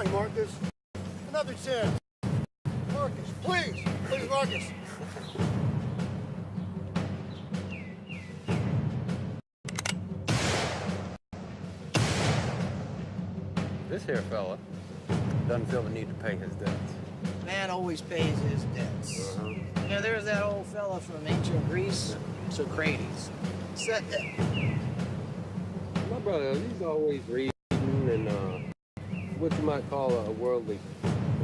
going, Marcus. Another chance. Marcus, please. Please, Marcus. This here fella doesn't feel the need to pay his debts. Man always pays his debts. You know, there's that old fella from ancient Greece, Socrates. Said that. My brother, he's always reading and what you might call a worldly,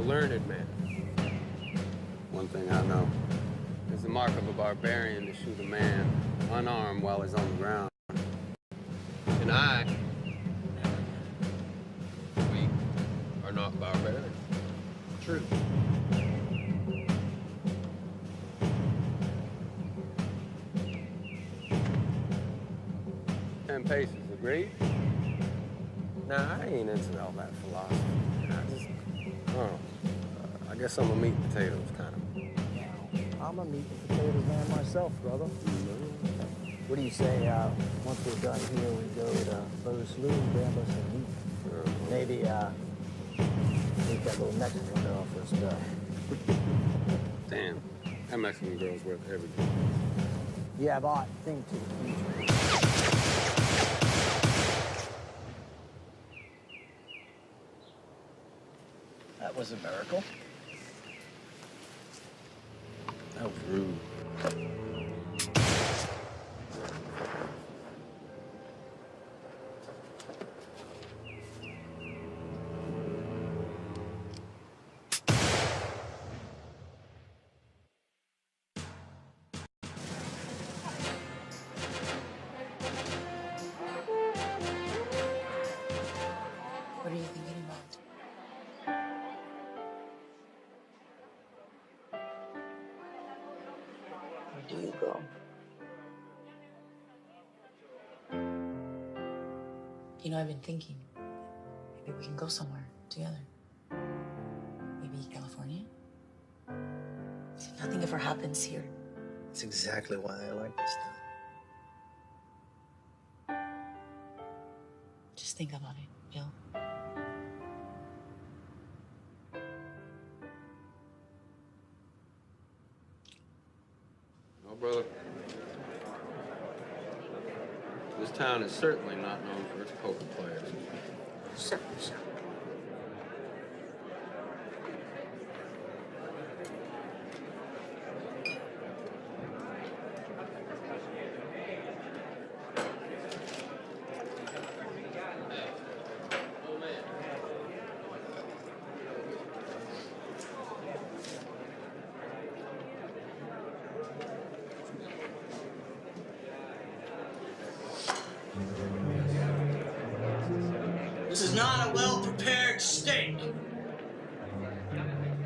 learned man. One thing I know is the mark of a barbarian to shoot a man unarmed while he's on the ground. And we are not barbarians. True. 10 paces, agreed? Nah, I ain't into all that philosophy. I guess I'm a meat and potatoes kind of. Yeah, I'm a meat and potatoes man myself, brother. What do you say, once we're done here, we go to Bo's Saloon and grab us some meat? Maybe, meet that little Mexican girl for a spell. Damn, that Mexican girl's worth everything. Yeah, but think to the future. That was a miracle. That was rude. What are you thinking about? Where do you go? You know, I've been thinking. Maybe we can go somewhere together. Maybe California? Nothing ever happens here. That's exactly why I like this town. Just think about it, Bill. Well, brother, this town is certainly not known for its poker players. Sure. This is not a well-prepared steak.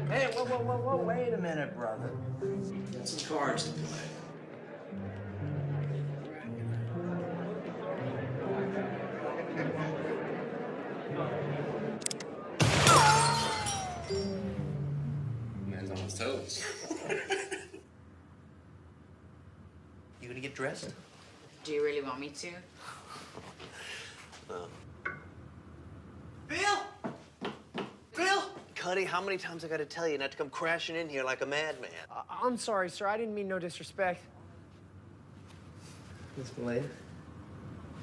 Hey, whoa, wait a minute, brother. Got some cards to play. Man's on his toes. You gonna get dressed? Do you really want me to? Bill! Cuddy, how many times I gotta tell you not to come crashing in here like a madman? I'm sorry, sir. I didn't mean no disrespect. Miss Malena?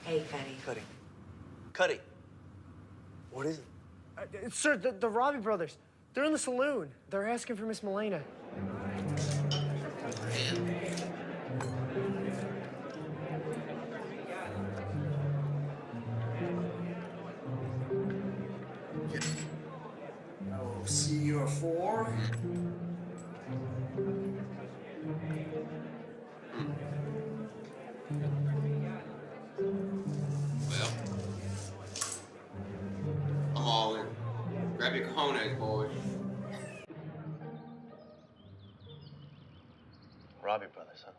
Hey, Cuddy. Cuddy. What is it? Sir, the Robbie brothers. They're in the saloon. They're asking for Miss Malena. Oh, see your four? Well, I'm all in. Grab your cojones, boys. Robbie Brothers, huh?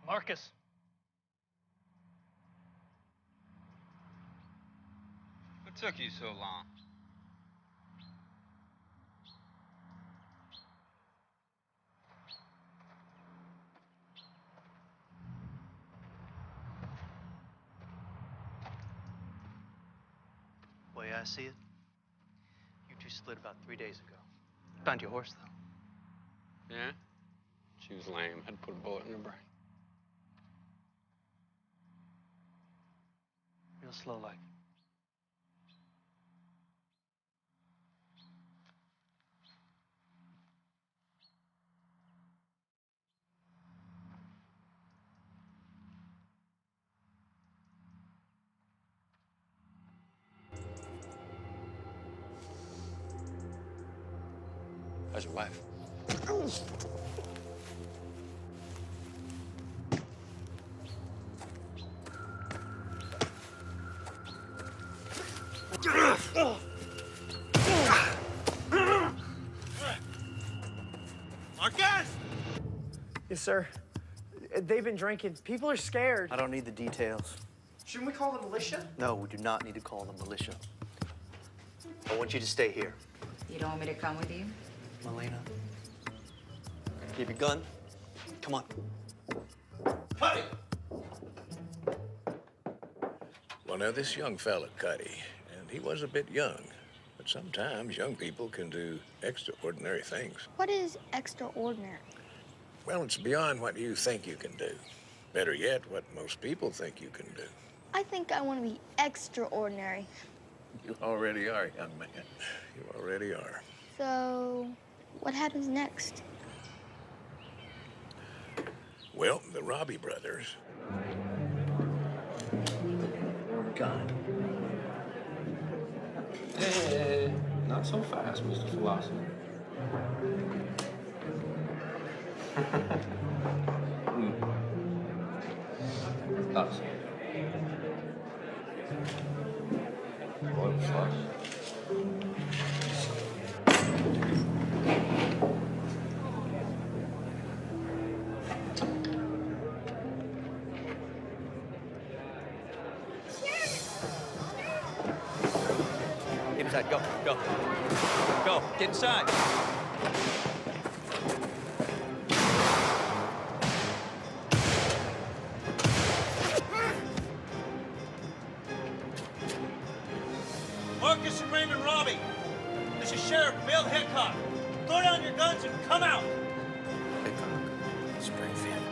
Marcus. What took you so long? I see it, you two split about 3 days ago. Found your horse, though. Yeah? She was lame. Had to put a bullet in her brain. Real slow like. How's your wife? Yes, sir. They've been drinking. People are scared. I don't need the details. Shouldn't we call the militia? No, we do not need to call the militia. I want you to stay here. You don't want me to come with you? Melina. You have your gun? Come on. Well, now, this young fella, Cuddy, and he was a bit young, but sometimes young people can do extraordinary things. What is extraordinary? Well, it's beyond what you think you can do. Better yet, what most people think you can do. I think I want to be extraordinary. You already are, young man. You already are. So, what happens next? Well, the Robbie brothers. God. Hey, not so fast, Mr. Philosopher. Us. Oil flush. Get inside. Go. Go. Go. Get inside. Marcus and Raymond Robbie. This is Sheriff Bill Hickok. Throw down your guns and come out. Hickok. Springfield.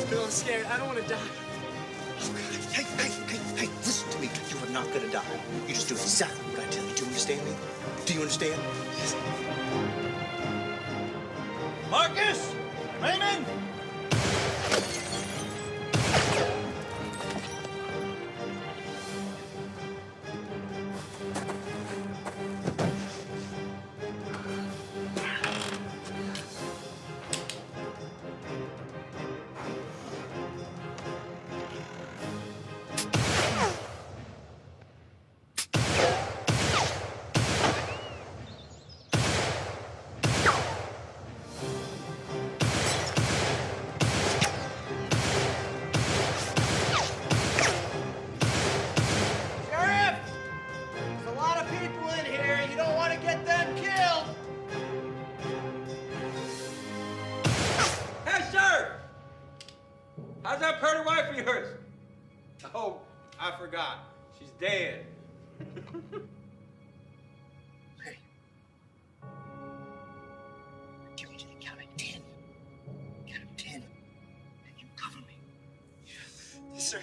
Bill, I'm scared. I don't want to die. Hey, listen to me. You are not gonna die. You just do exactly what I tell you. Do you understand me? Do you understand? Marcus! Raymond! How's that pretty wife of yours? Oh, I forgot. She's dead. Hey. Give me to the count of 10. Count of 10. And you cover me. Yes, sir.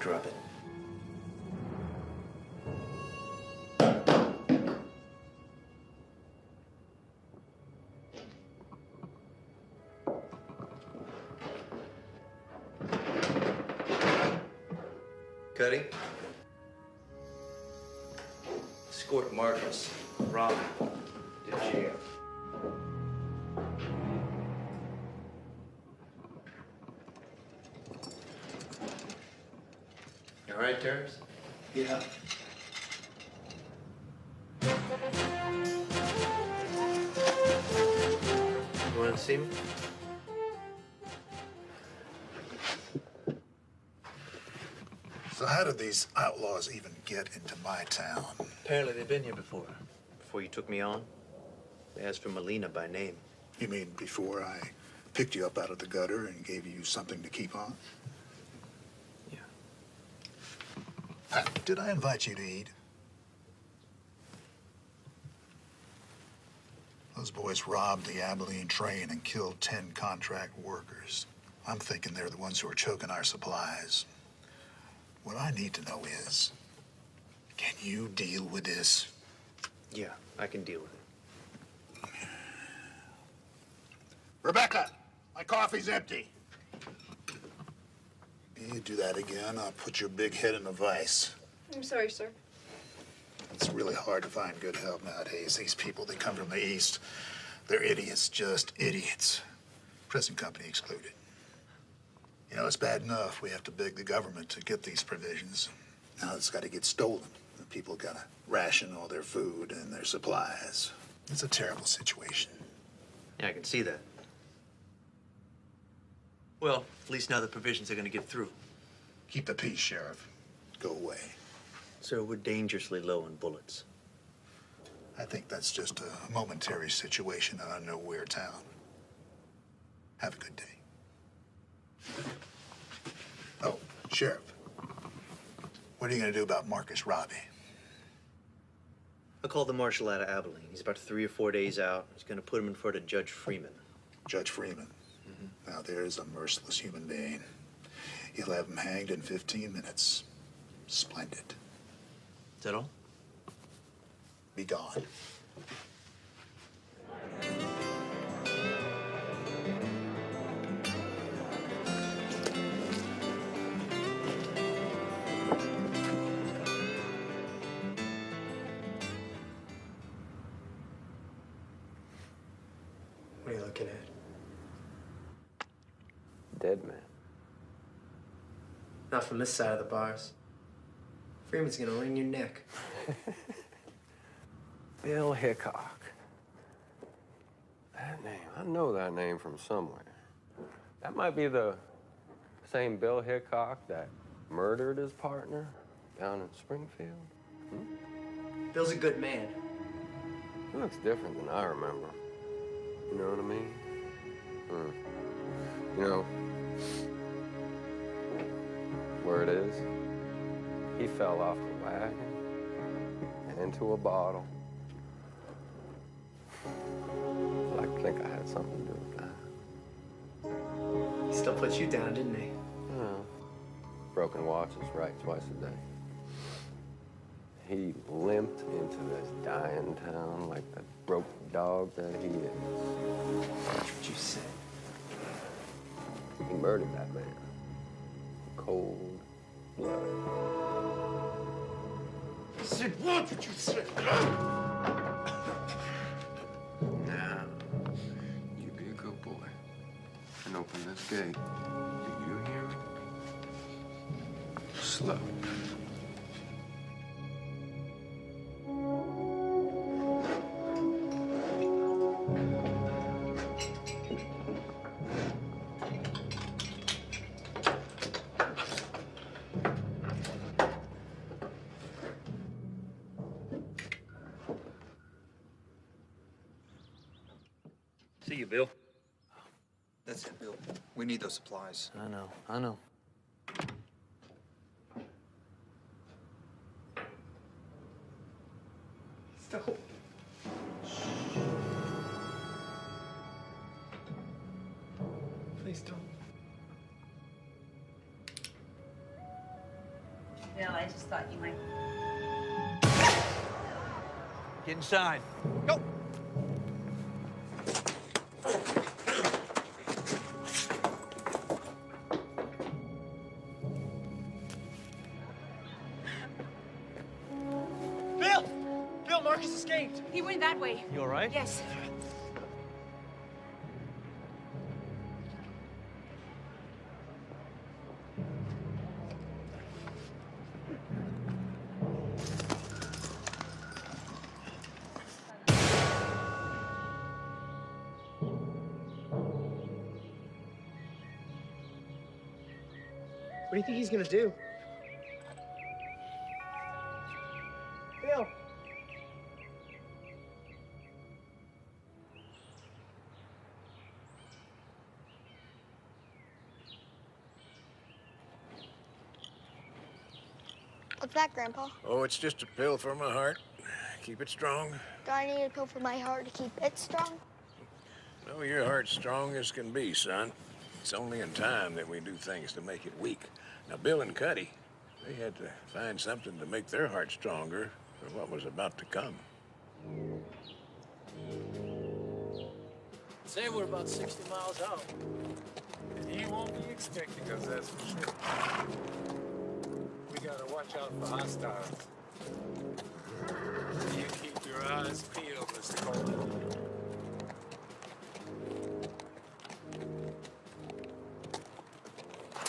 Drop it. Cuddy? Escort Marcus, Robin, to jail. You all right, Terrence? Yeah. You wanted to see me? So how did these outlaws even get into my town? Apparently they've been here before. Before you took me on, they asked for Molina by name. You mean before I picked you up out of the gutter and gave you something to keep on? Yeah. Did I invite you to eat? Those boys robbed the Abilene train and killed 10 contract workers. I'm thinking they're the ones who are choking our supplies. What I need to know is, can you deal with this? Yeah, I can deal with it. Rebecca, my coffee's empty. You do that again, I'll put your big head in a vice. I'm sorry, sir. It's really hard to find good help nowadays. These people, they come from the East. They're idiots, just idiots. Present company excluded. You know, it's bad enough we have to beg the government to get these provisions. Now it's got to get stolen. The people got to ration all their food and their supplies. It's a terrible situation. Yeah, I can see that. Well, at least now the provisions are going to get through. Keep the peace, Sheriff. Go away. Sir, we're dangerously low on bullets. I think that's just a momentary situation in a nowhere town. Have a good day. Oh, Sheriff. What are you going to do about Marcus Robbie? I called the marshal out of Abilene. He's about 3 or 4 days out. He's going to put him in front of Judge Freeman. Judge Freeman? Mm-hmm. Now, there's a merciless human being. He'll have him hanged in 15 minutes. Splendid. Is that all? Be gone. What are you looking at? Dead man. Not from this side of the bars. Freeman's gonna wring your neck. Bill Hickok. That name, I know that name from somewhere. That might be the same Bill Hickok that murdered his partner down in Springfield. Bill's a good man. He looks different than I remember. You know what I mean? You know, where it is, he fell off the wagon and into a bottle. I think I had something to do with that. He still put you down, didn't he? Well, broken watch is right twice a day. He limped into this dying town like the broke dog that he is. That's what you said. He murdered that man. Cold blood. I said, what would you say? Now, you be a good boy and open this gate. Do you hear me? Slow. See you, Bill. That's it, Bill. We need those supplies. I know. Stop. Please don't. Bill. I just thought you might. Get inside. Go. Bill! Bill, Marcus escaped. He went that way. You all right? Yes. What do you think he's gonna do? Bill! What's that, Grandpa? Oh, it's just a pill for my heart. Keep it strong. Do I need a pill for my heart to keep it strong? No, your heart's strong as can be, son. It's only in time that we do things to make it weak. Now, Bill and Cuddy, they had to find something to make their heart stronger for what was about to come. Say we're about 60 miles out. And he won't be expecting us, that's for sure. We gotta watch out for hostiles. You keep your eyes peeled, Mr. Coleman.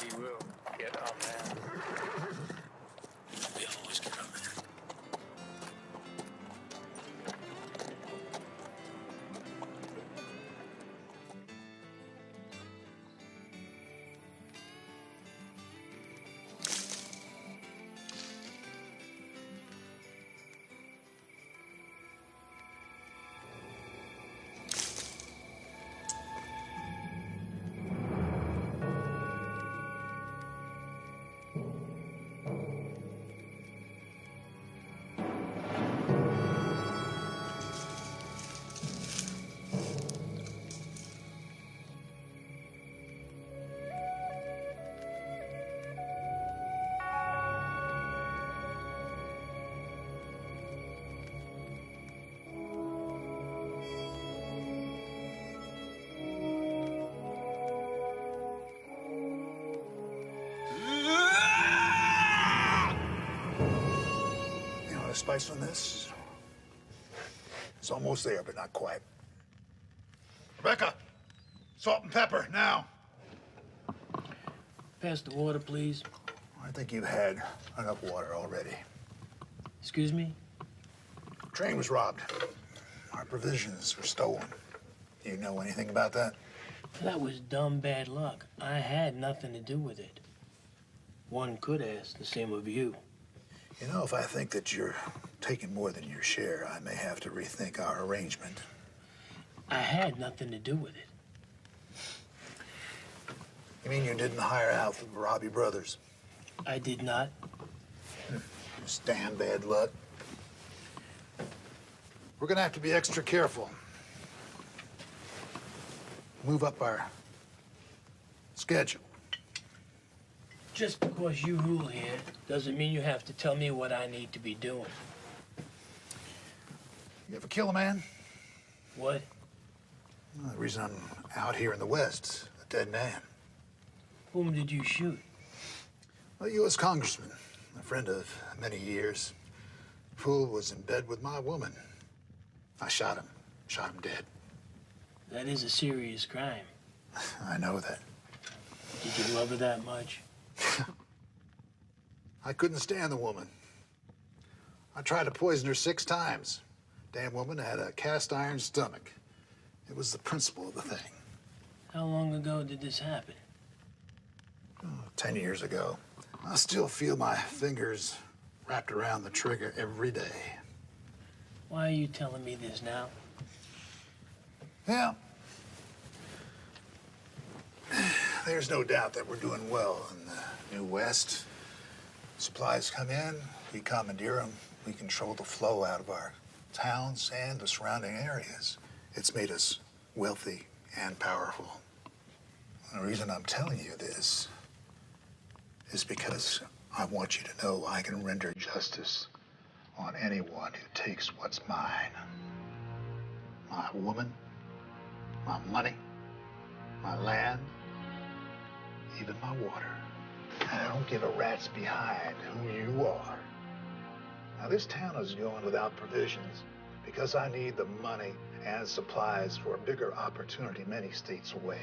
We will get our man. We always get our man. You know, the spice on this is almost there, but not quite. Rebecca, salt and pepper, now. Pass the water, please. I think you've had enough water already. Excuse me? Train was robbed. Our provisions were stolen. Do you know anything about that? That was dumb bad luck. I had nothing to do with it. One could ask the same of you. You know, if I think that you're taking more than your share, I may have to rethink our arrangement. I had nothing to do with it. You mean you didn't hire out the Robbie brothers? I did not. Just damn bad luck. We're gonna have to be extra careful. Move up our schedule. Just because you rule here doesn't mean you have to tell me what I need to be doing. You ever kill a man? What? Well, the reason I'm out here in the West, a dead man. Whom did you shoot? A U.S. congressman, a friend of many years. Fool was in bed with my woman. I shot him dead. That is a serious crime. I know that. Did you love her that much? I couldn't stand the woman. I tried to poison her 6 times. Damn woman had a cast iron stomach. It was the principle of the thing. How long ago did this happen? 10 years ago. I still feel my fingers wrapped around the trigger every day. Why are you telling me this now? Yeah. There's no doubt that we're doing well in the New West. Supplies come in, we commandeer them, we control the flow out of our towns and the surrounding areas. It's made us wealthy and powerful. And the reason I'm telling you this is because I want you to know I can render justice on anyone who takes what's mine. My woman, my money, my land, even my water. And I don't give a rat's behind who you are. Now, this town is going without provisions because I need the money and supplies for a bigger opportunity many states away.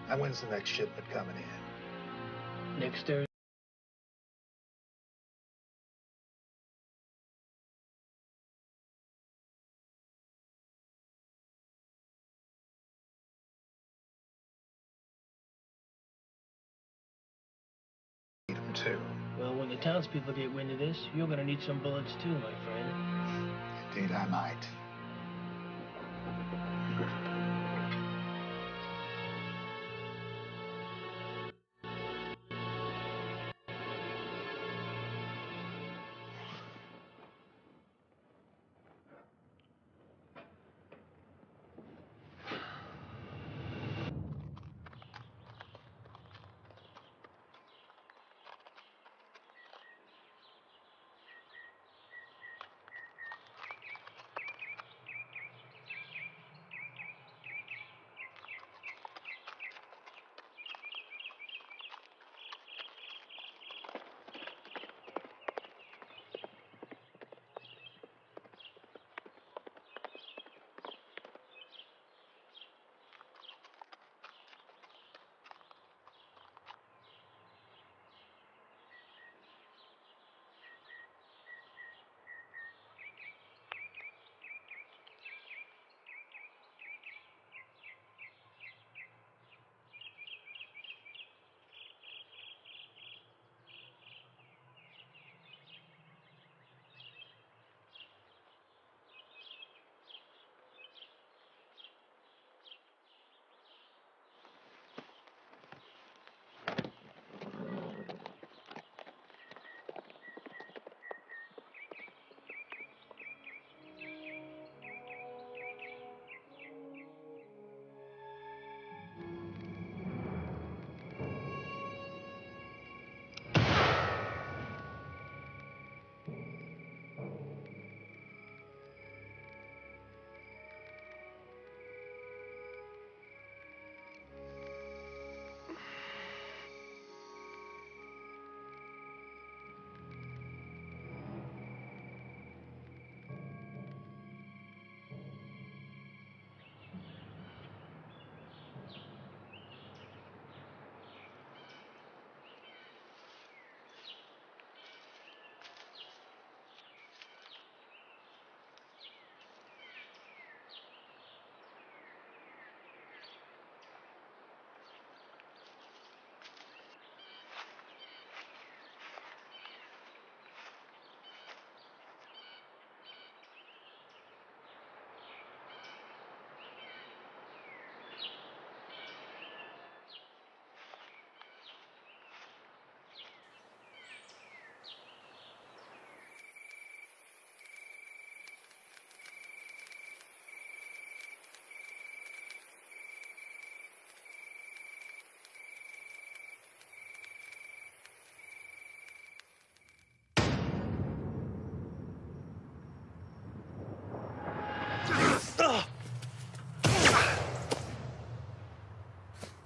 Now, when's the next shipment coming in? Next Thursday. Need them too. Well, when the townspeople get wind of this, you're gonna need some bullets too, my friend. Indeed, I might.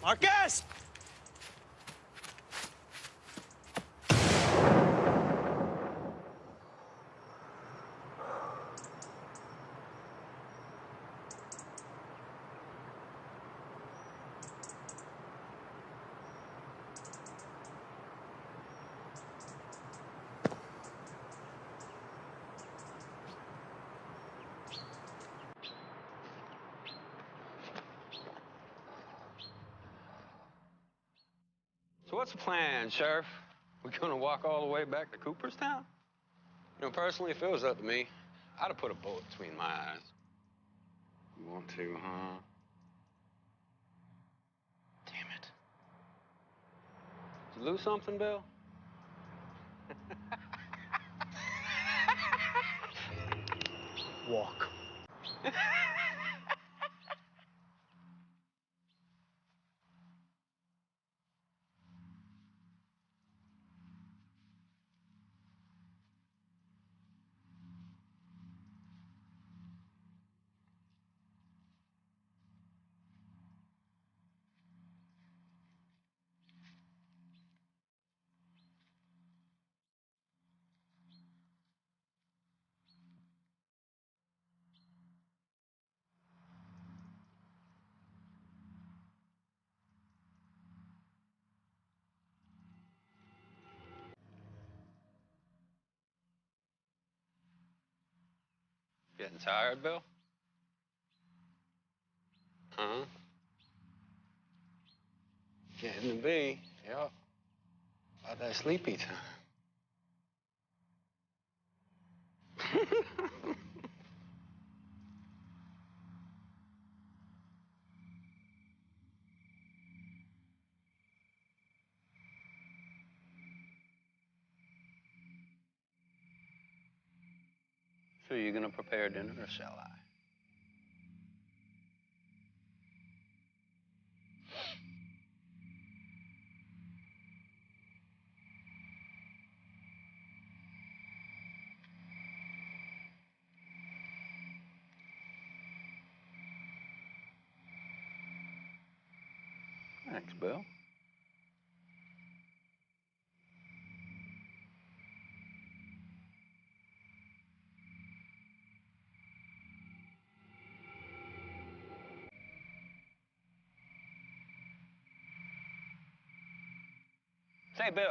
Marcus! So what's the plan, Sheriff? We gonna walk all the way back to Cooperstown? You know, personally, if it was up to me, I'd have put a bullet between my eyes. You want to, huh? Damn it. Did you lose something, Bill? Walk. Getting tired, Bill? Huh? Getting to be, yep. About that sleepy time. So you gonna prepare dinner, or shall I? Thanks, Bill. Say, Bill.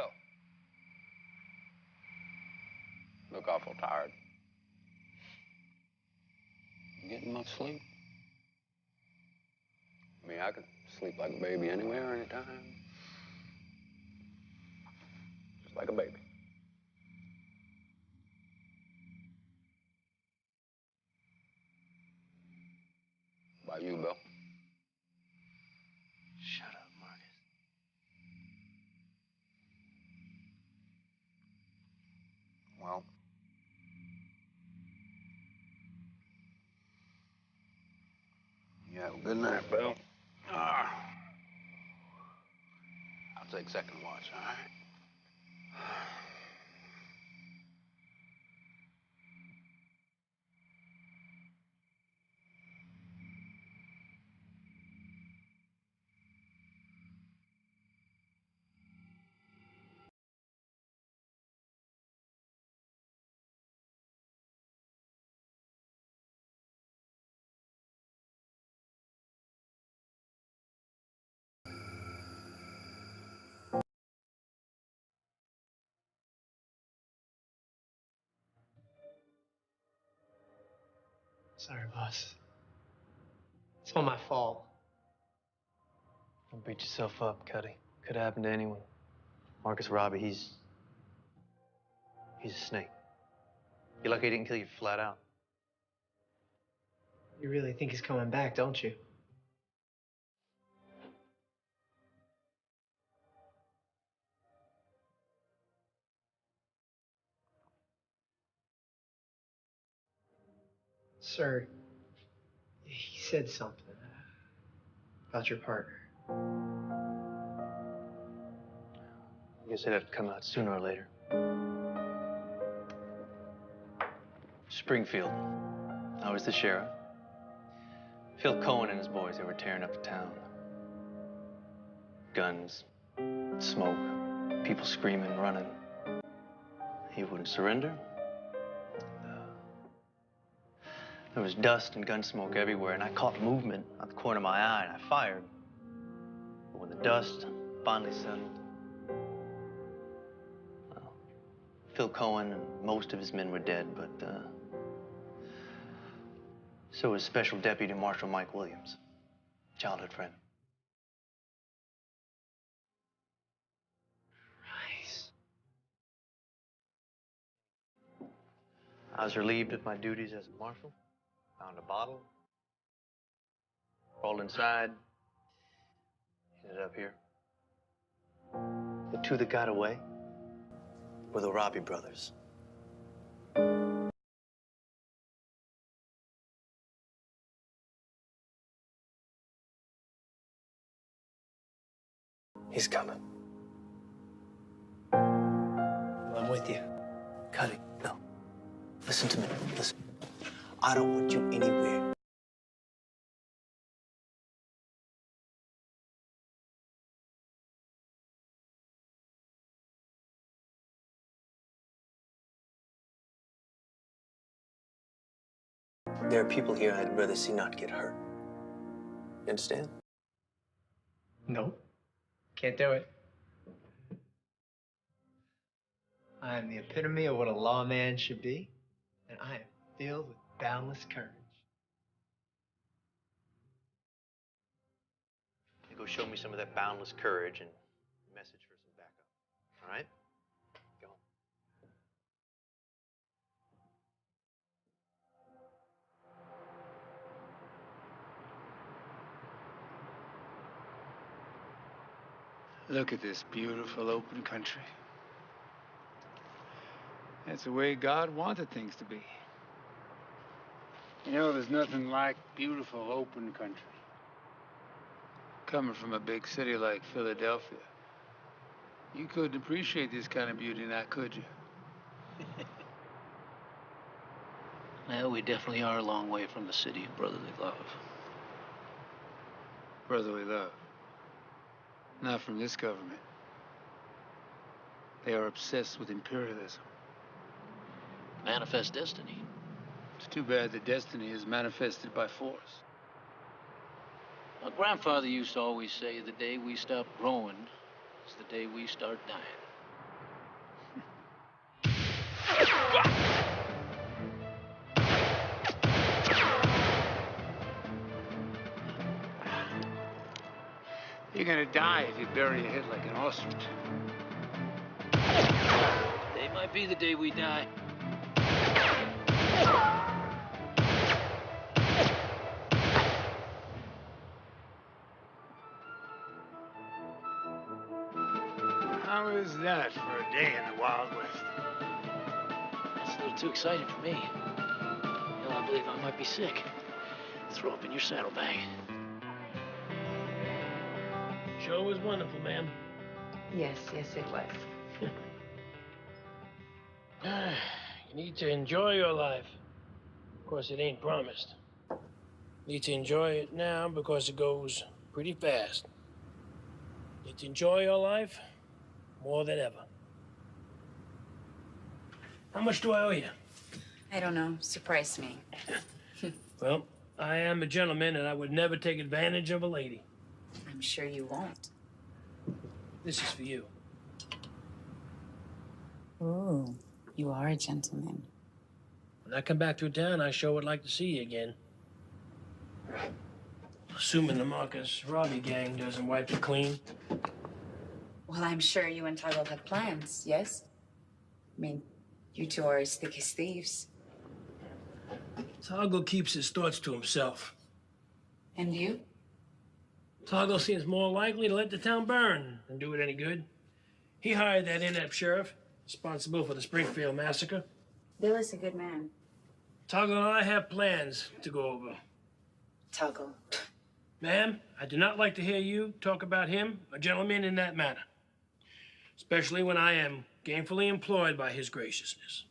Look awful tired. You getting much sleep? I mean, I could sleep like a baby anywhere, anytime. Just like a baby. About you, Bill? Shut up, Marcus. Well, you have a good night, Bill. I'll take second watch, all right? Sorry, boss. It's all my fault. Don't beat yourself up, Cuddy. Could have happened to anyone. Marcus Robbie, he's a snake. You're lucky he didn't kill you flat out. You really think he's coming back, don't you? Sir, he said something about your partner. I guess it'd have to come out sooner or later. Springfield. I was the sheriff. Phil Cohen and his boys, they were tearing up the town. Guns, smoke, people screaming, running. He wouldn't surrender. There was dust and gun smoke everywhere, and I caught movement out the corner of my eye, and I fired. But when the dust finally settled, well, Phil Cohen and most of his men were dead, but so was Special Deputy Marshal Mike Williams, childhood friend. Nice. I was relieved of my duties as a marshal. Found a bottle. Crawled inside. Ended up here. The two that got away were the Robbie brothers. He's coming. Well, I'm with you. Cuddy, no. Listen to me. Listen. I don't want you anywhere. There are people here I'd rather see not get hurt. You understand? No. Can't do it. I am the epitome of what a lawman should be, and I am filled with boundless courage. You go show me some of that boundless courage and message for some backup. All right? Go. Look at this beautiful open country. That's the way God wanted things to be. You know, there's nothing like beautiful open country. Coming from a big city like Philadelphia, you couldn't appreciate this kind of beauty now, could you? Well, we definitely are a long way from the city of brotherly love. Brotherly love. Not from this government. They are obsessed with imperialism. Manifest destiny. It's too bad that destiny is manifested by force. My grandfather used to always say, the day we stop growing is the day we start dying. You're gonna die if you bury your head like an ostrich. Today might be the day we die. How is that for a day in the Wild West? It's a little too exciting for me. Hell, I believe I might be sick. Throw up in your saddlebag. Show was wonderful, ma'am. Yes, it was. You need to enjoy your life. Of course, it ain't promised. You need to enjoy it now because it goes pretty fast. You need to enjoy your life more than ever. How much do I owe you? I don't know. Surprise me. Well, I am a gentleman and I would never take advantage of a lady. I'm sure you won't. This is for you. Ooh, you are a gentleman. When I come back through town, I sure would like to see you again. Assuming the Marcus Robbie gang doesn't wipe it clean. Well, I'm sure you and Toggle have plans, yes? I mean, you two are as thick as thieves. Toggle keeps his thoughts to himself. And you? Toggle seems more likely to let the town burn than do it any good. He hired that inept sheriff, responsible for the Springfield massacre. Bill is a good man. Toggle and I have plans to go over. Toggle. Ma'am, I do not like to hear you talk about him, a gentleman, in that manner. Especially when I am gainfully employed by his graciousness.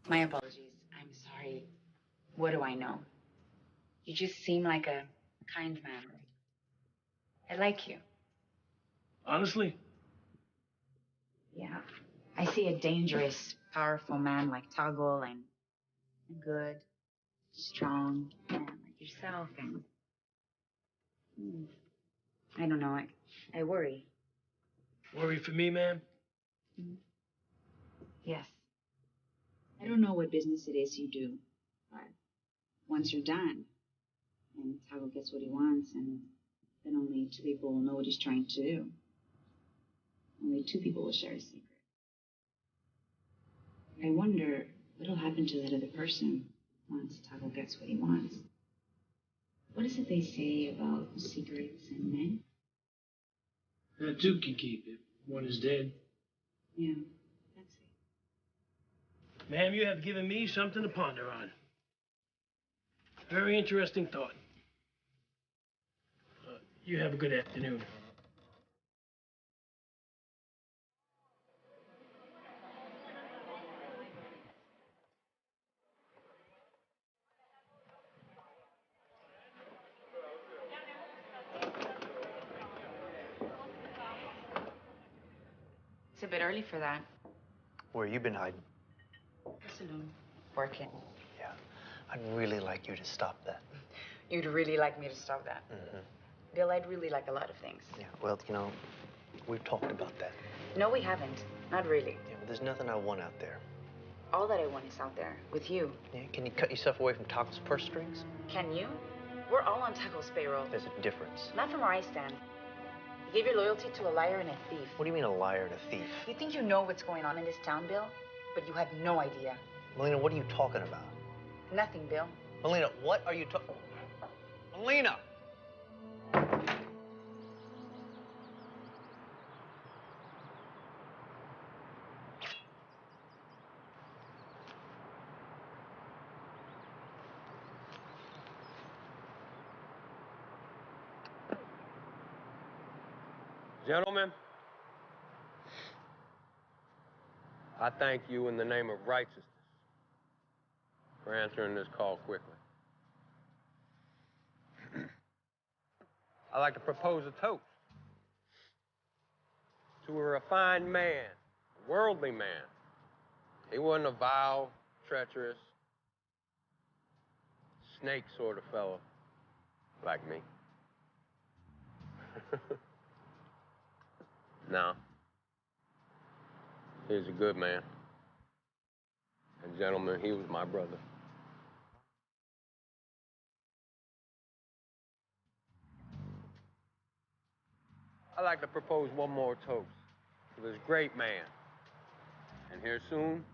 My apologies. I'm sorry. What do I know? You just seem like a kind man. I like you. Honestly? Yeah. I see a dangerous, powerful man like Toggle and a good, strong man like yourself and... I don't know. I worry. Worry for me, ma'am? Yes. I don't know what business it is you do, but once you're done, and Toggle gets what he wants, and then only two people will know what he's trying to do. Only two people will share a secret. I wonder what'll happen to that other person once Toggle gets what he wants. What is it they say about secrets and men? That two can keep it. One is dead. Yeah, that's it. Ma'am, you have given me something to ponder on. Very interesting thought. You have a good afternoon. It's a bit early for that. Where you been hiding? The saloon. Working. Yeah, I'd really like you to stop that. You'd really like me to stop that. Bill, I'd really like a lot of things. Yeah, well, you know, we've talked about that. No, we haven't. Not really. Yeah, well, there's nothing I want out there. All that I want is out there with you. Yeah, can you cut yourself away from Taco's purse strings? Can you? We're all on Taco's payroll. There's a difference. Not from where I stand. You gave your loyalty to a liar and a thief. What do you mean a liar and a thief? You think you know what's going on in this town, Bill? But you have no idea. Melina, what are you talking about? Nothing, Bill. Melina, what are you talking... Melina! Gentlemen, I thank you in the name of righteousness for answering this call quickly. I'd like to propose a toast to a refined man, a worldly man. He wasn't a vile, treacherous, snake sort of fellow like me. No. He was a good man. And gentlemen, he was my brother. I'd like to propose one more toast to this great man. And here soon,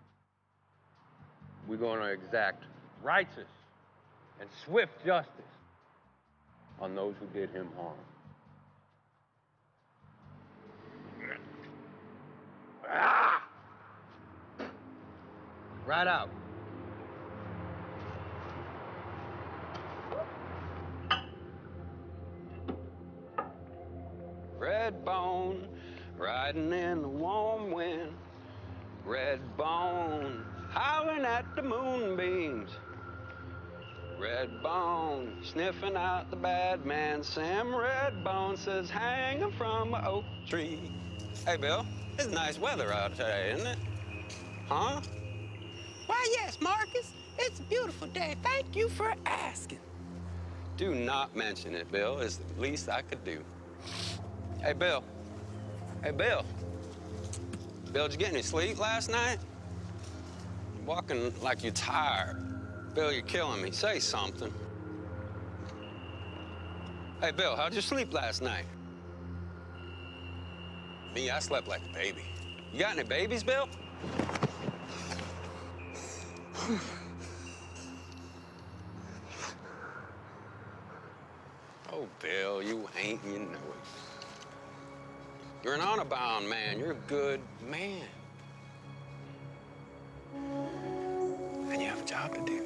we're going to exact righteous and swift justice on those who did him harm. Ah! Right out. Red bone, riding in the warm wind. Red bone, howling at the moonbeams. Red bone, sniffing out the bad man. Sam Redbone says, hang 'em from an oak tree. Hey, Bill, it's nice weather out today, isn't it? Huh? Why, yes, Marcus. It's a beautiful day. Thank you for asking. Do not mention it, Bill. It's the least I could do. Hey, Bill. Hey, Bill. Bill, did you get any sleep last night? You're walking like you're tired. Bill, you're killing me. Say something. Hey, Bill, how'd you sleep last night? Me, I slept like a baby. You got any babies, Bill? Oh, Bill, you ain't, and you know it. You're an honor-bound man. You're a good man. And you have a job to do.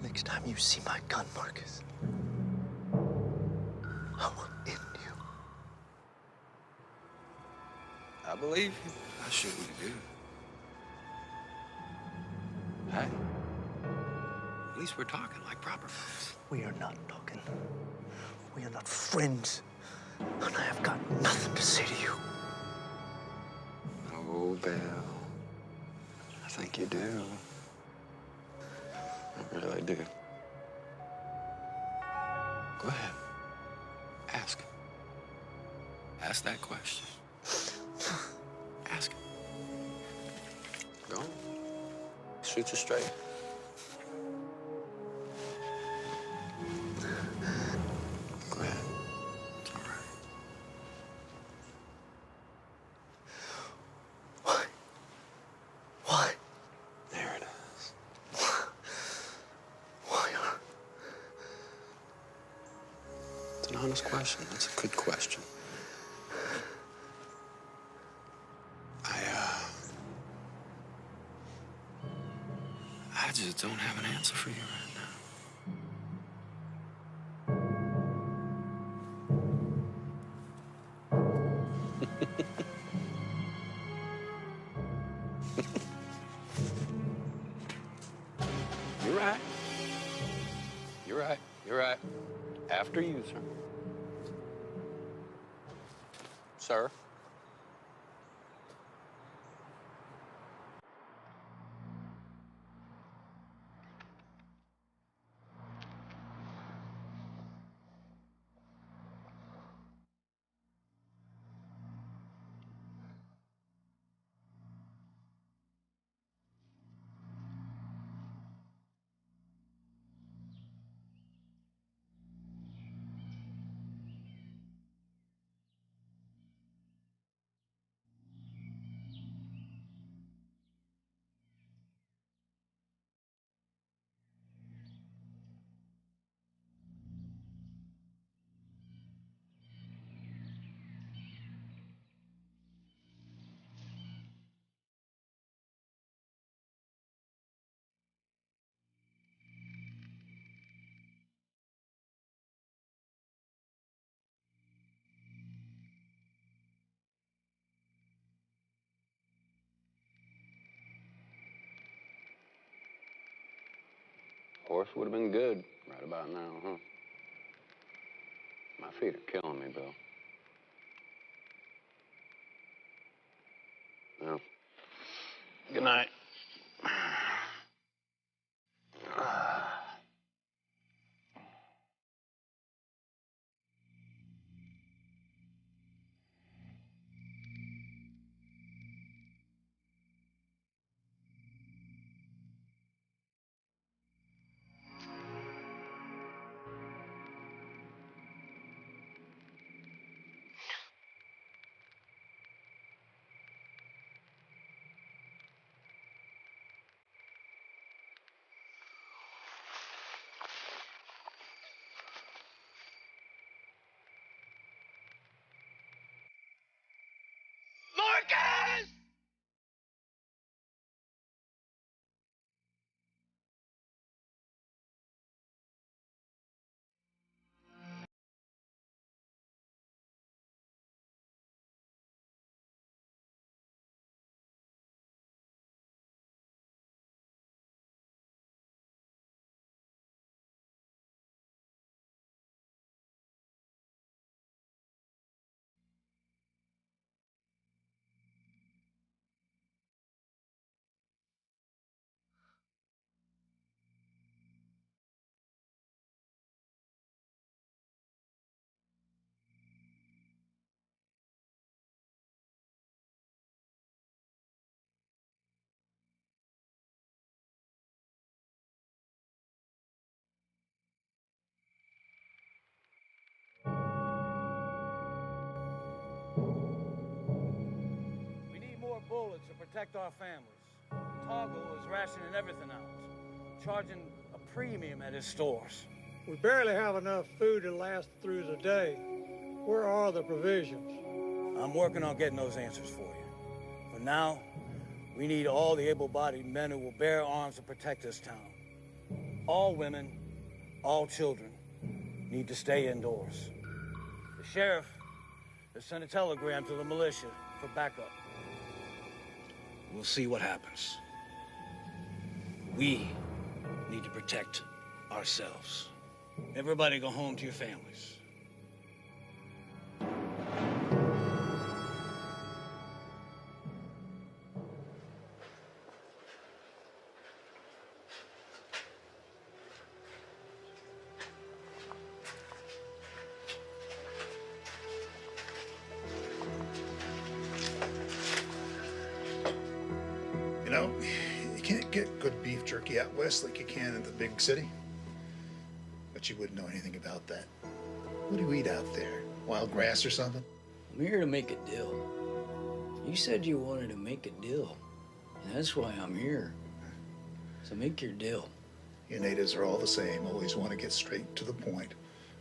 Next time you see my gun, Marcus, I will end you. I believe you. I surely do. Hey, at least we're talking like proper folks. We are not talking. We are not friends. And I have got nothing to say to you. Oh, Bill. I think you do. I really do. Go ahead. Ask. Ask that question. Ask it. Go on. Shoot you straight. Go ahead. It's all right. Why? There it is. Why are... It's an honest question. It's a good question. I just don't have an answer for you right now. You're right. You're right. You're right. After you, sir. Sir? Horse would have been good right about now, huh? My feet are killing me, Bill. Well, good night. Marcus! We need more bullets to protect our families. Toggle is rationing everything out, charging a premium at his stores. We barely have enough food to last through the day. Where are the provisions? I'm working on getting those answers for you. For now, we need all the able-bodied men who will bear arms to protect this town. All women, all children need to stay indoors. The sheriff has sent a telegram to the militia for backup. We'll see what happens. We need to protect ourselves. Everybody go home to your families. You know, you can't get good beef jerky out west like you can in the big city. But you wouldn't know anything about that. What do you eat out there? Wild grass or something? I'm here to make a deal. You said you wanted to make a deal, and that's why I'm here. So make your deal. You natives are all the same, always want to get straight to the point.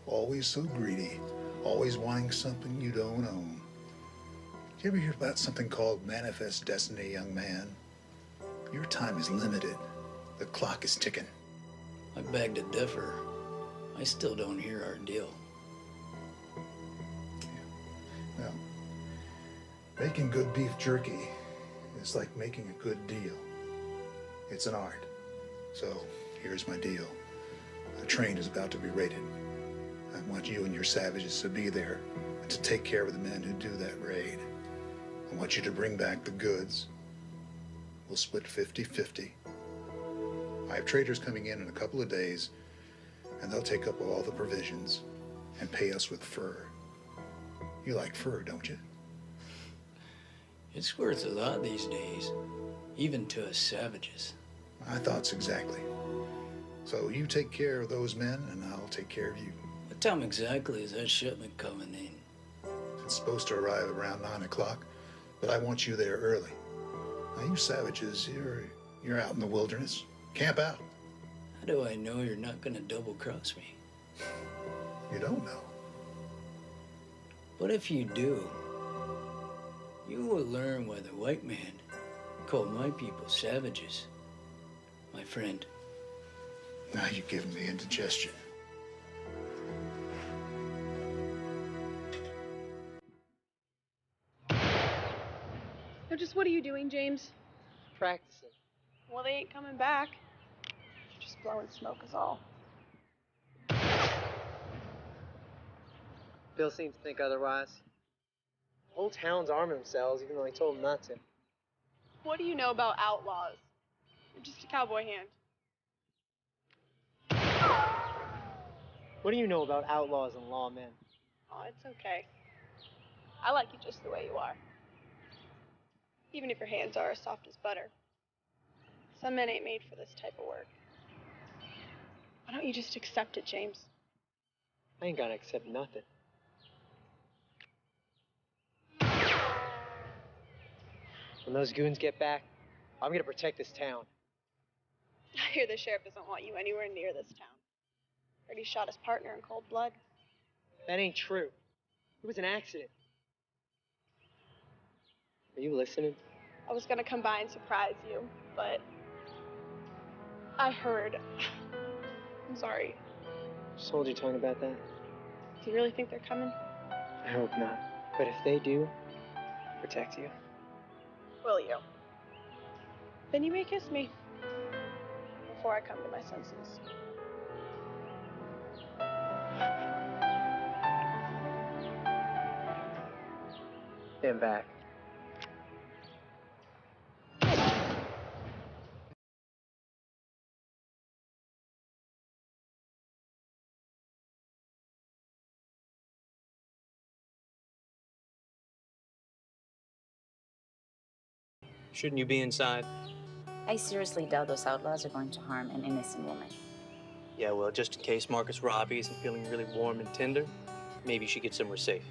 Always so greedy, always wanting something you don't own. Did you ever hear about something called manifest destiny, young man? Your time is limited. The clock is ticking. I beg to differ. I still don't hear our deal. Well, making good beef jerky is like making a good deal. It's an art. So here's my deal. The train is about to be raided. I want you and your savages to be there and to take care of the men who do that raid. I want you to bring back the goods. We'll split 50-50. I have traders coming in a couple of days, and they'll take up all the provisions and pay us with fur. You like fur, don't you? It's worth a lot these days, even to us savages. My thoughts exactly. So you take care of those men, and I'll take care of you. What time exactly is that shipment coming in? It's supposed to arrive around 9 o'clock, but I want you there early. Now, you savages, you're out in the wilderness. Camp out. How do I know you're not gonna double-cross me? You don't know. But if you do, you will learn why the white man called my people savages, my friend. Now you're giving me indigestion. So just what are you doing, James? Practicing. Well, they ain't coming back. Just blowing smoke is all. Bill seems to think otherwise. The whole town's arming themselves, even though he told them not to. What do you know about outlaws? You're just a cowboy hand. What do you know about outlaws and lawmen? Oh, it's okay. I like you just the way you are. Even if your hands are as soft as butter. Some men ain't made for this type of work. Why don't you just accept it, James? I ain't gotta accept nothing. When those goons get back, I'm gonna protect this town. I hear the sheriff doesn't want you anywhere near this town. Heard he shot his partner in cold blood. That ain't true. It was an accident. Are you listening? I was gonna come by and surprise you, but I heard. I'm sorry. Just hold your tongue about that. Do you really think they're coming? I hope not. But if they do, I'll protect you. Will you? Then you may kiss me before I come to my senses. Stand back. Shouldn't you be inside? I seriously doubt those outlaws are going to harm an innocent woman. Yeah, well, just in case Marcus Robbie isn't feeling really warm and tender, maybe you should get somewhere safe.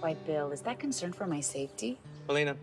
Why, Bill, is that concern for my safety? Elena.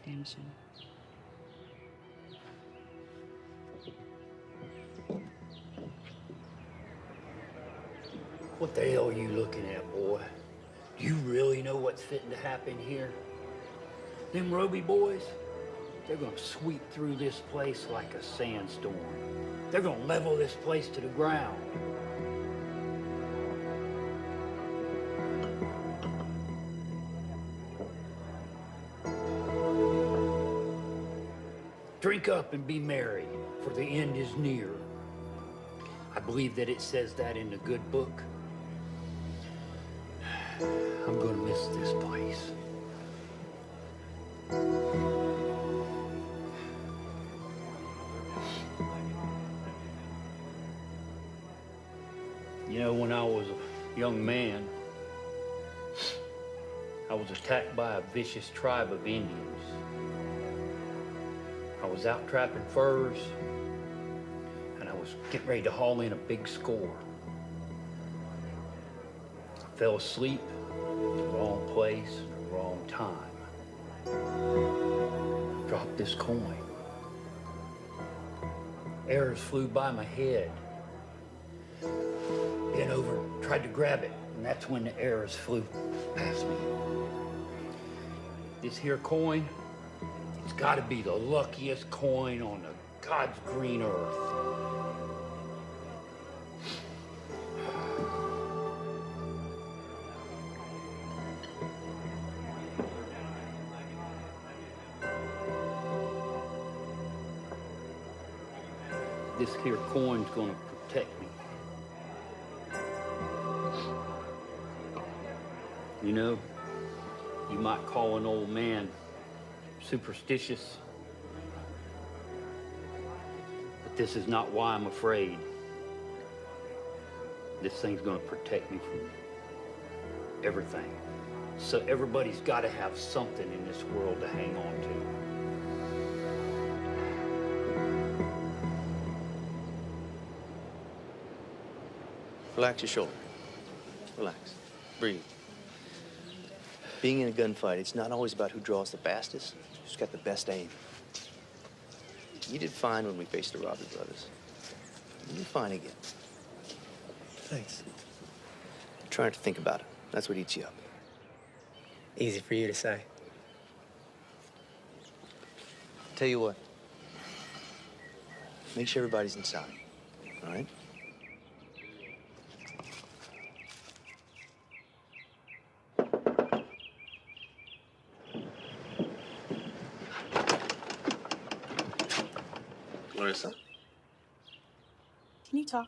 Redemption. What the hell are you looking at, boy? Do you really know what's fitting to happen here? Them Roby boys, they're gonna sweep through this place like a sandstorm. They're gonna level this place to the ground. Drink up and be merry, for the end is near. I believe that it says that in the good book. I'm gonna miss this place. You know, when I was a young man, I was attacked by a vicious tribe of Indians. I was out trapping furs, and I was getting ready to haul in a big score. I fell asleep at the wrong place at the wrong time. I dropped this coin. Arrows flew by my head. Bent over, tried to grab it, and that's when the arrows flew past me. This here coin, it's gotta be the luckiest coin on the God's green earth. this here coin's gonna protect me. You know, you might call an old man superstitious, but this is not why I'm afraid. This thing's gonna protect me from everything. So everybody's gotta have something in this world to hang on to. Relax your shoulder. Relax. Breathe. Being in a gunfight, it's not always about who draws the fastest, who's got the best aim. You did fine when we faced the Robbie brothers. You did fine again. Thanks. You're trying to think about it. That's what eats you up. Easy for you to say. Tell you what. Make sure everybody's inside. All right? Larissa? Can you talk?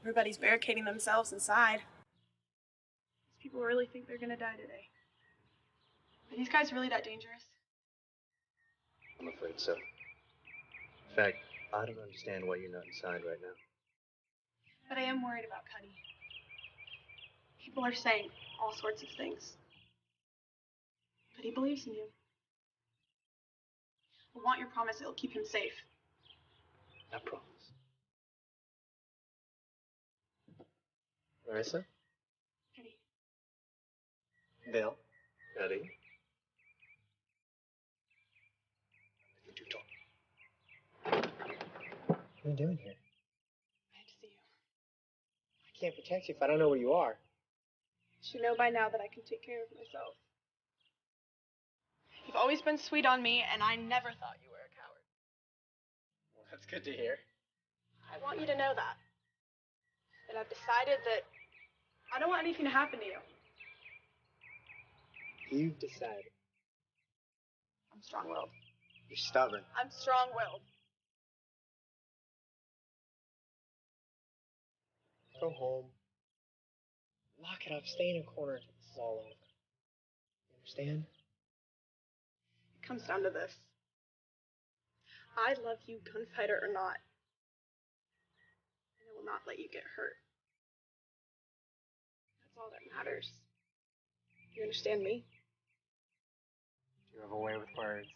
Everybody's barricading themselves inside. These people really think they're gonna die today. Are these guys really that dangerous? I'm afraid so. In fact, I don't understand why you're not inside right now. But I am worried about Cuddy. People are saying all sorts of things. But he believes in you. I want your promise it'll keep him safe. I promise. Larissa? Cuddy. Bill? Eddie? You two talk. What are you doing here? I have to see you. I can't protect you if I don't know where you are. You should know by now that I can take care of myself. You've always been sweet on me, and I never thought you were a coward. Well, that's good to hear. I want you to know that. That I've decided that I don't want anything to happen to you. You've decided. I'm strong-willed. You're stubborn. I'm strong-willed. Go home. Lock it up. Stay in a corner until this is all over. You understand? It comes down to this. I love you, gunfighter or not. And I will not let you get hurt. That's all that matters. You understand me? You have a way with words.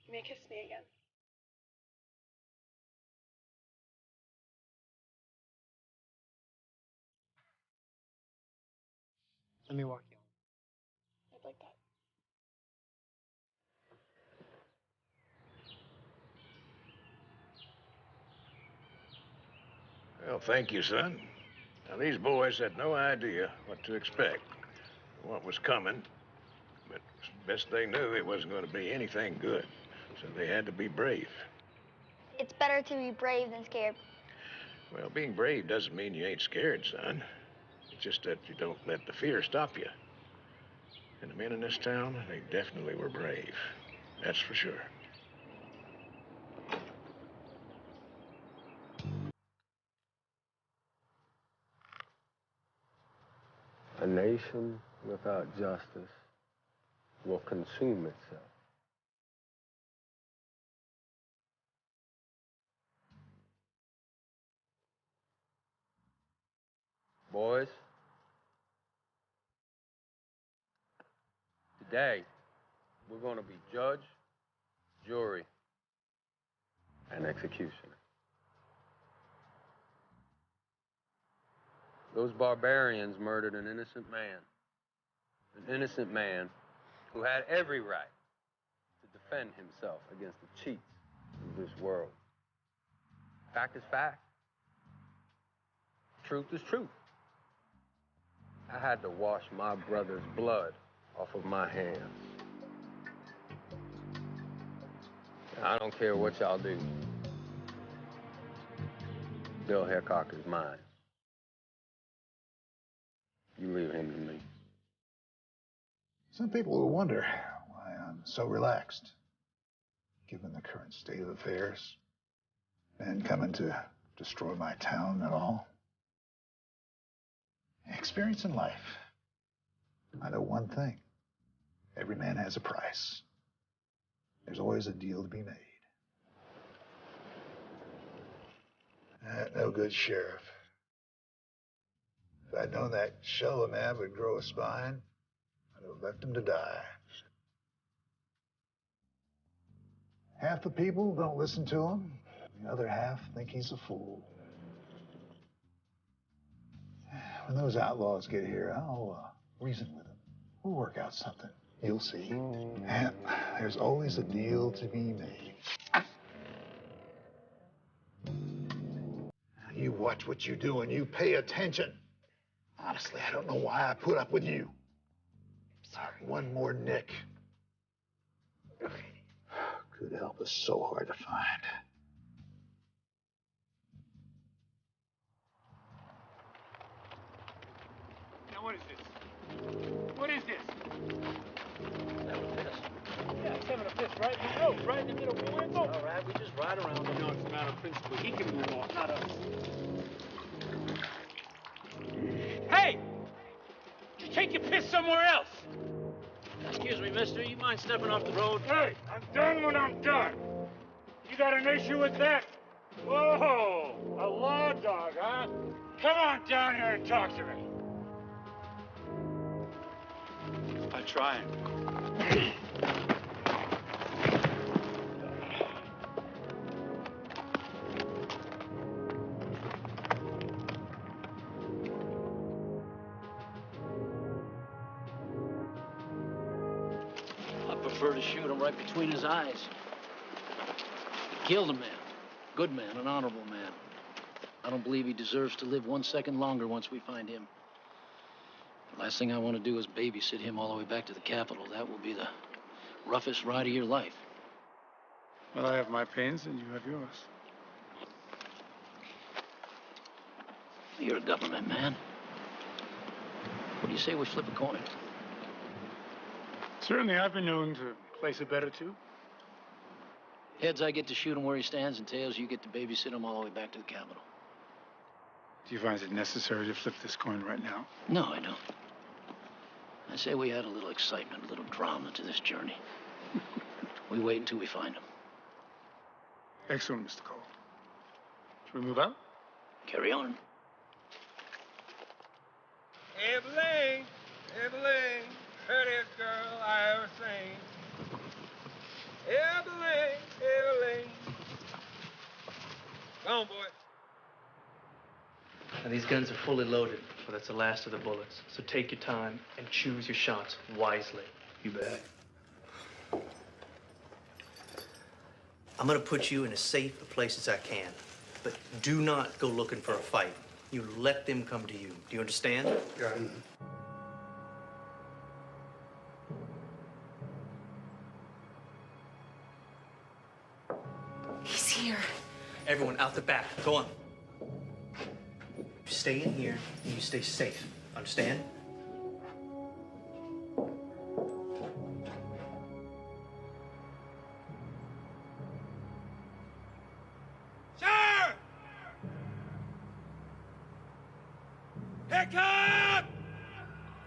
You may kiss me again. Let me walk you home. I'd like that. Well, thank you, son. Now, these boys had no idea what to expect, what was coming, but best they knew it wasn't going to be anything good, so they had to be brave. It's better to be brave than scared. Well, being brave doesn't mean you ain't scared, son. It's just that you don't let the fear stop you. And the men in this town, they definitely were brave. That's for sure. A nation without justice will consume itself. Boys, today we're going to be judge, jury, and executioner. Those barbarians murdered an innocent man who had every right to defend himself against the cheats of this world. Fact is fact. Truth is truth. I had to wash my brother's blood off of my hands. I don't care what y'all do. Bill Hickok is mine. You leave him to me. Some people will wonder why I'm so relaxed. given the current state of affairs. Men coming to destroy my town at all. Experience in life. I know one thing. Every man has a price. There's always a deal to be made. No good, Sheriff. If I'd known that shell of a man would grow a spine, I'd have left him to die. Half the people don't listen to him. The other half think he's a fool. When those outlaws get here, I'll reason with them. We'll work out something. You'll see. And there's always a deal to be made. You watch what you do and you pay attention. Honestly, I don't know why I put up with you. Sorry. One more nick. Good help is so hard to find. Now, what is this? What is this? Yeah, it's having a piss right in the road, right in the middle. We went over. All right, we just ride around him. No, it's a matter of principle. He can move off, not us. Hey! You take your piss somewhere else. Excuse me, mister. You mind stepping off the road? Hey, I'm done when I'm done. You got an issue with that? Whoa, a law dog, huh? Come on down here and talk to me. I try. I prefer to shoot him right between his eyes. He killed a man. Good man, an honorable man. I don't believe he deserves to live 1 second longer once we find him. The last thing I want to do is babysit him all the way back to the Capitol. That will be the roughest ride of your life. Well, I have my pains and you have yours. You're a government man. What do you say we flip a coin? Certainly, I've been known to place a bet or two. Heads, I get to shoot him where he stands, and tails, you get to babysit him all the way back to the Capitol. Do you find it necessary to flip this coin right now? No, I don't. I say we add a little excitement, a little drama to this journey. We wait until we find him. Excellent, Mr. Cole. Should we move out? Carry on. Evelyn, Evelyn, prettiest girl I ever seen. Evelyn, Evelyn. Come on, boy. Now, these guns are fully loaded, but that's the last of the bullets. So take your time and choose your shots wisely. You bet. I'm gonna put you in as safe a place as I can, but do not go looking for a fight. You let them come to you. Do you understand? Yeah. He's here. Everyone out the back. Go on. You stay in here and you stay safe. Understand? Sheriff! Pick up!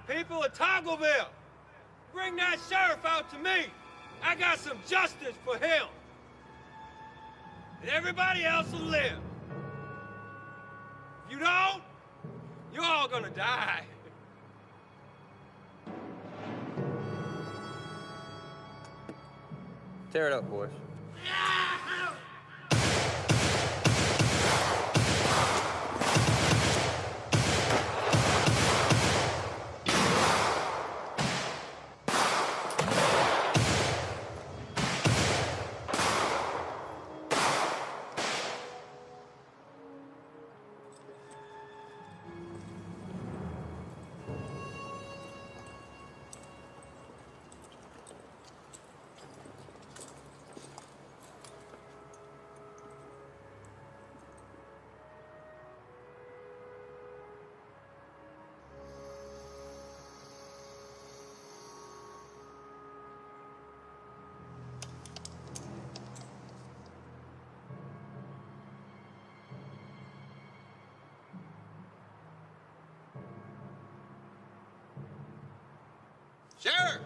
People of Toggleville, bring that sheriff out to me. I got some justice for him. And everybody else will live. If you don't, you're all gonna die. Tear it up, boys. Sheriff!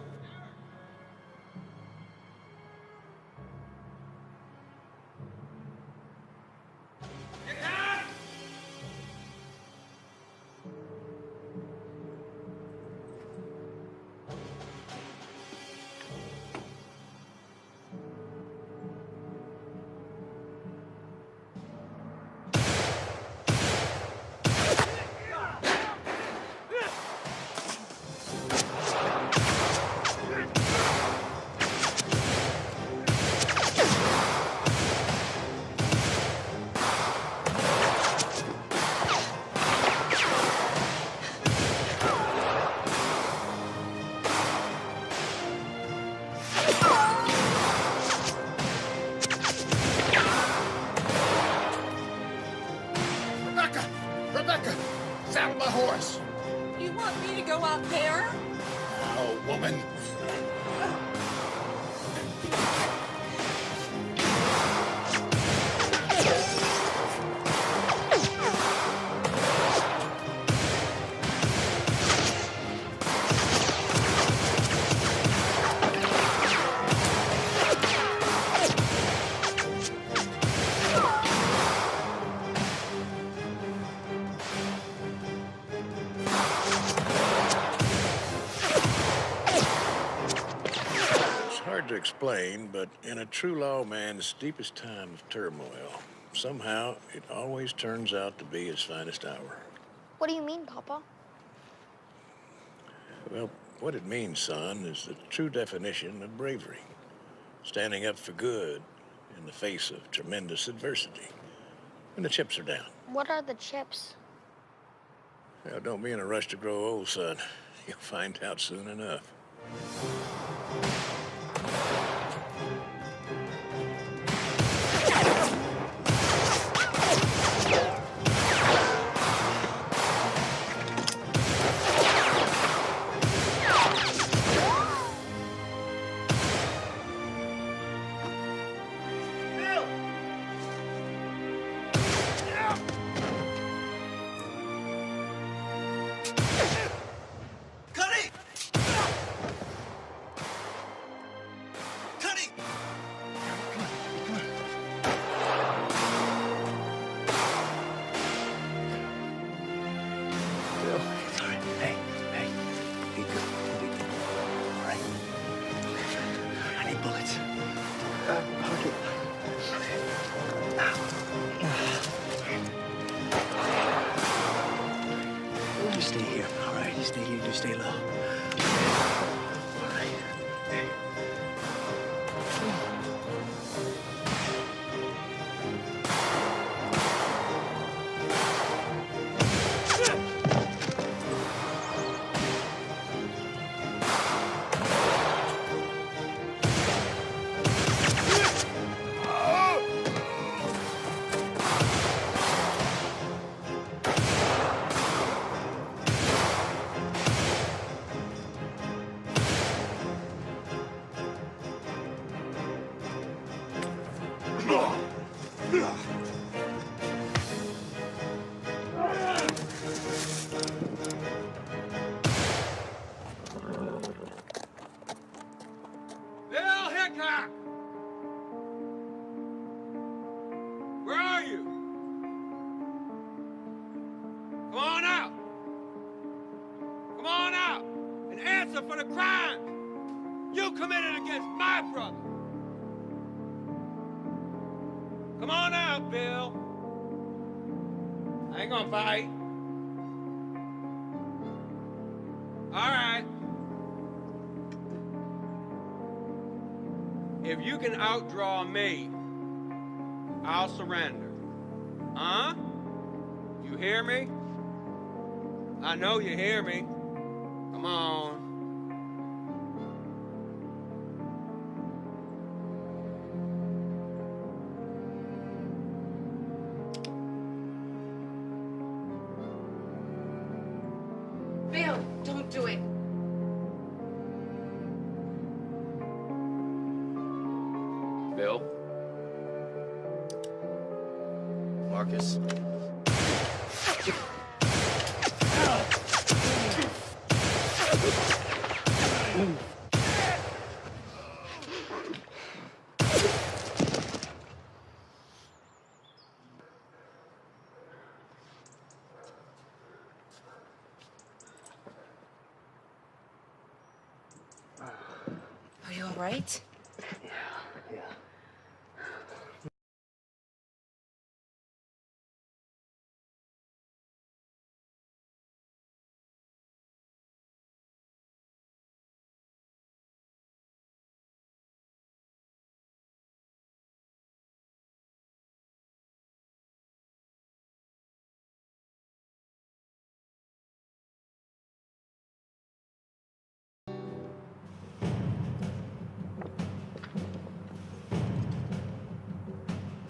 Rebecca! Saddle my horse! You want me to go out there? Oh, woman. Hard to explain, but in a true lawman's deepest time of turmoil, somehow it always turns out to be his finest hour. What do you mean, Papa? Well, what it means, son, is the true definition of bravery. Standing up for good in the face of tremendous adversity. When the chips are down. What are the chips? Well, don't be in a rush to grow old, son. You'll find out soon enough. Stay here, all right? You stay here, just stay low. All right. Hey. Bill Hickok! Where are you? Come on out! Come on out and answer for the crimes you committed against my brother! Come on out, Bill. I ain't gonna fight. All right. If you can outdraw me, I'll surrender. Huh? You hear me? I know you hear me. Come on. Bill, don't do it. Bill? Marcus? You all right? Yeah.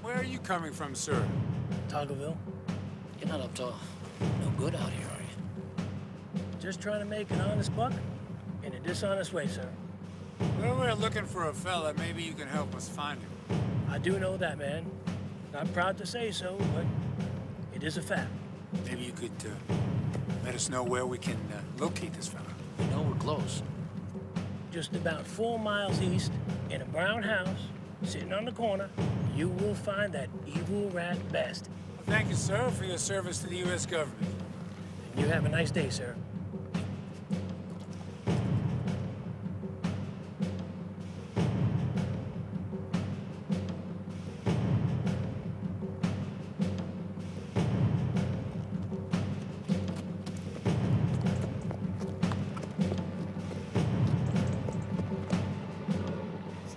Where are you coming from, sir? Toggleville, you're not up to no good out here, are you? Just trying to make an honest buck in a dishonest way, sir. Well, we're looking for a fella. Maybe you can help us find him. I do know that, man. Not proud to say so, but it is a fact. Maybe you could let us know where we can locate this fella. We know we're close. Just about 4 miles east, in a brown house, sitting on the corner, you will find that evil rat Bast. Well, thank you, sir, for your service to the U.S. government. And you have a nice day, sir.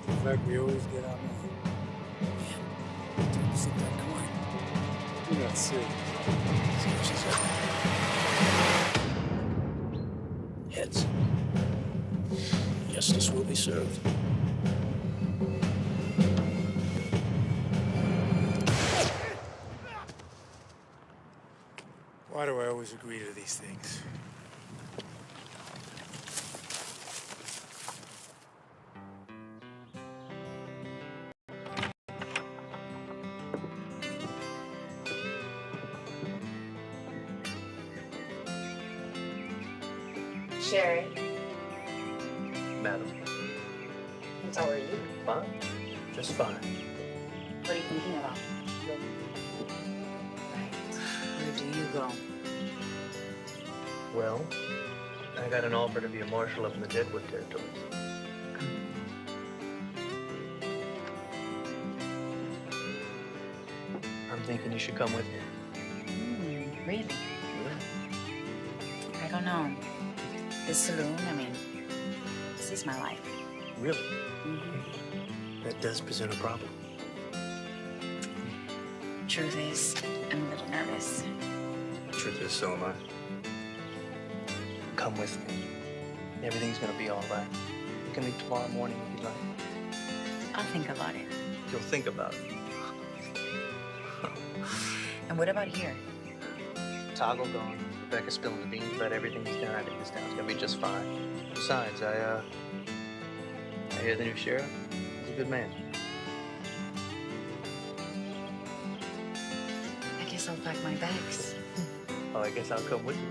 Seems like we always get our money. Take a sip of that coin. You're not serious. See what she said. Heads. Justice will be served. Why do I always agree to these things? Sherry, Madam. how are you? Fine. Just fine. What are you thinking about? Right. Where do you go? Well, I got an offer to be a marshal up in the Deadwood Territories. I'm thinking you should come with me. Really? I don't know. This saloon, I mean, this is my life. Really? That does present a problem. Truth is, I'm a little nervous. Truth is, so am I. Come with me. Everything's gonna be all right. We can leave tomorrow morning if you'd like. I'll think about it. You'll think about it. And what about here? Toggle gone. Rebecca's spilling the beans about everything he's done. I think this town's gonna be just fine. Besides, I hear the new sheriff. He's a good man. I guess I'll pack my bags. Oh, I guess I'll come with you.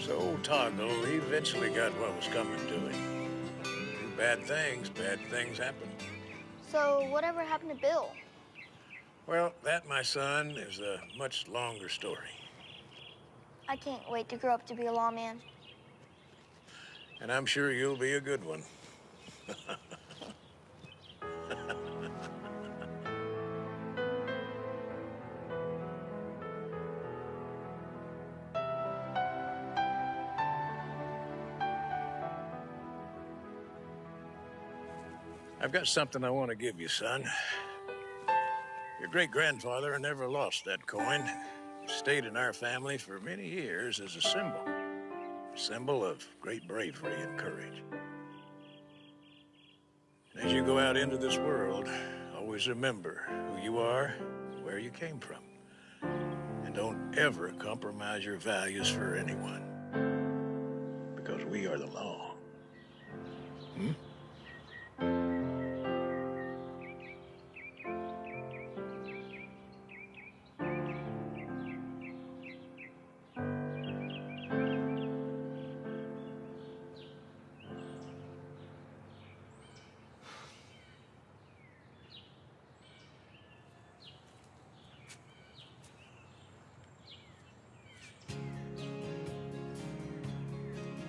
So Toggle, he eventually got what was coming to him. Do bad things happen. So, whatever happened to Bill? Well, that, my son, is a much longer story. I can't wait to grow up to be a lawman. And I'm sure you'll be a good one. I've got something I want to give you, son. Your great-grandfather never lost that coin. It stayed in our family for many years as a symbol of great bravery and courage. And as you go out into this world, always remember who you are, where you came from. And don't ever compromise your values for anyone. Because we are the law. Hmm?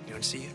You want to see it?